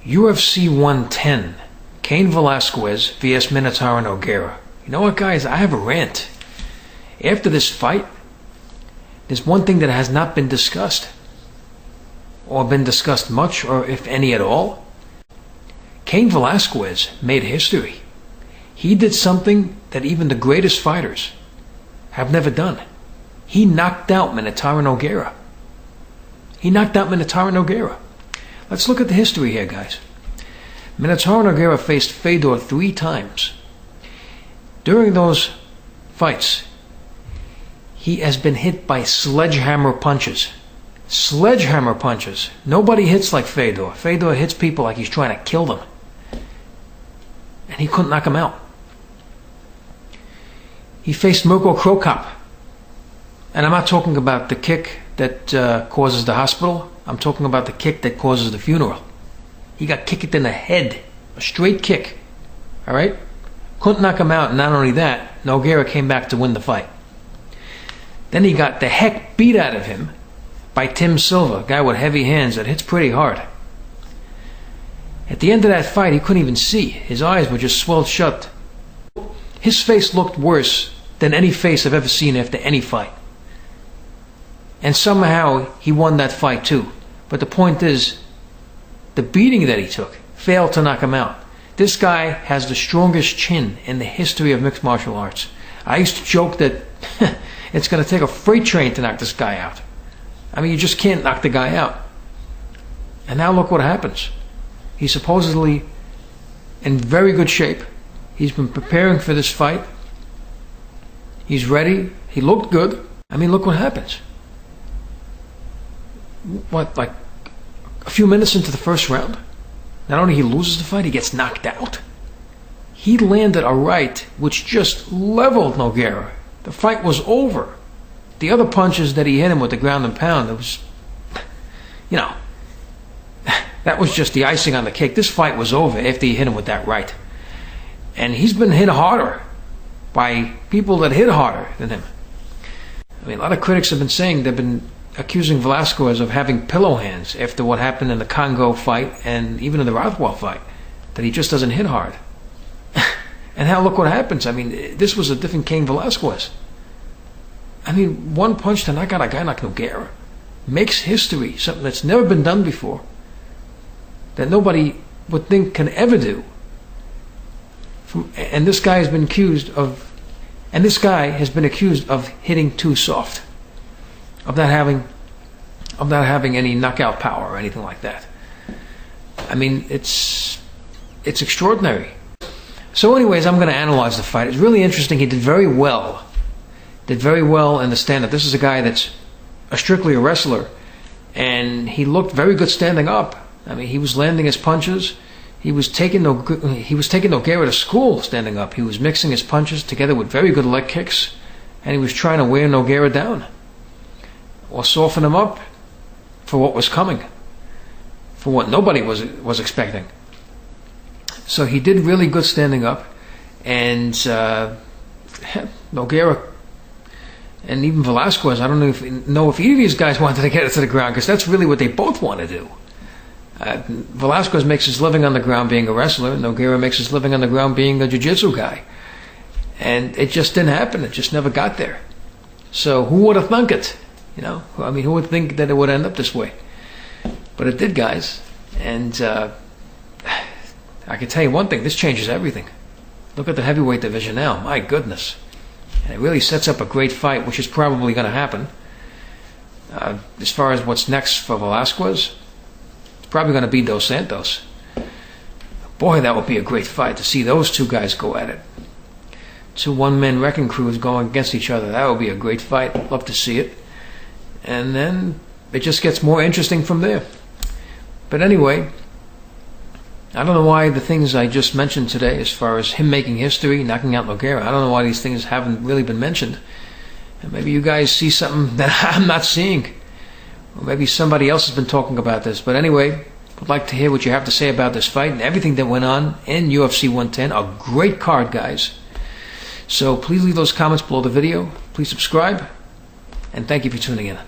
UFC 110, Cain Velasquez vs Minotauro Nogueira. You know what, guys? I have a rant. After this fight, there's one thing that has not been discussed, or been discussed much, or if any at all. Cain Velasquez made history. He did something that even the greatest fighters have never done. He knocked out Minotauro Nogueira. Let's look at the history here, guys. Minotauro Nogueira faced Fedor 3 times. During those fights, he has been hit by sledgehammer punches. Sledgehammer punches. Nobody hits like Fedor. Fedor hits people like he's trying to kill them. And he couldn't knock him out. He faced Mirko Krokop. And I'm not talking about the kick that causes the hospital. I'm talking about the kick that causes the funeral. He got kicked in the head. A straight kick. Alright? Couldn't knock him out, and not only that, Nogueira came back to win the fight. Then he got the heck beat out of him by Tim Silva, a guy with heavy hands that hits pretty hard. At the end of that fight, he couldn't even see. His eyes were just swelled shut. His face looked worse than any face I've ever seen after any fight. And somehow he won that fight too. But the point is, the beating that he took failed to knock him out. This guy has the strongest chin in the history of mixed martial arts. I used to joke that it's going to take a freight train to knock this guy out. I mean, you just can't knock the guy out. And now look what happens. He's supposedly in very good shape. He's been preparing for this fight. He's ready. He looked good. I mean, look what happens. What, like a few minutes into the first round? Not only he loses the fight, he gets knocked out. He landed a right which just leveled Nogueira. The fight was over. The other punches that he hit him with the ground and pound, it was, you know, that was just the icing on the cake. This fight was over after he hit him with that right. And he's been hit harder by people that hit harder than him. I mean, a lot of critics have been saying, they've been accusing Velasquez of having pillow hands after what happened in the Congo fight and even in the Rothwell fight, that he just doesn't hit hard. And now look what happens. I mean, this was a different Cain Velasquez. I mean, one punch to knock out a guy like Nogueira makes history, something that's never been done before, that nobody would think can ever do. And this guy has been accused of, hitting too soft, of not having any knockout power or anything like that. I mean, it's extraordinary. So anyways, I'm going to analyze the fight. It's really interesting. He did very well. In the stand-up. This is a guy that's strictly a wrestler, and he looked very good standing up. I mean, he was landing his punches. He was taking Nogueira to school standing up. He was mixing his punches together with very good leg kicks, and he was trying to wear Nogueira down or soften him up for what was coming, for what nobody was expecting. So he did really good standing up, and Nogueira and even Velasquez, I don't know if either of these guys wanted to get it to the ground, because that's really what they both want to do. Velasquez makes his living on the ground being a wrestler, and Nogueira makes his living on the ground being a jiu-jitsu guy. And it just didn't happen. It just never got there. So who would have thunk it? You know, I mean, who would think that it would end up this way? But it did, guys. And I can tell you one thing, this changes everything. Look at the heavyweight division now. My goodness. And it really sets up a great fight, which is probably going to happen. As far as what's next for Velasquez, it's probably going to be Dos Santos. Boy, that would be a great fight to see those two guys go at it. 2 one-man wrecking crews going against each other. That would be a great fight. Love to see it. And then it just gets more interesting from there. But anyway, I don't know why the things I just mentioned today, as far as him making history, knocking out Nogueira, I don't know why these things haven't really been mentioned. And maybe you guys see something that I'm not seeing. Or maybe somebody else has been talking about this. But anyway, I'd like to hear what you have to say about this fight and everything that went on in UFC 110. A great card, guys. So please leave those comments below the video. Please subscribe. And thank you for tuning in.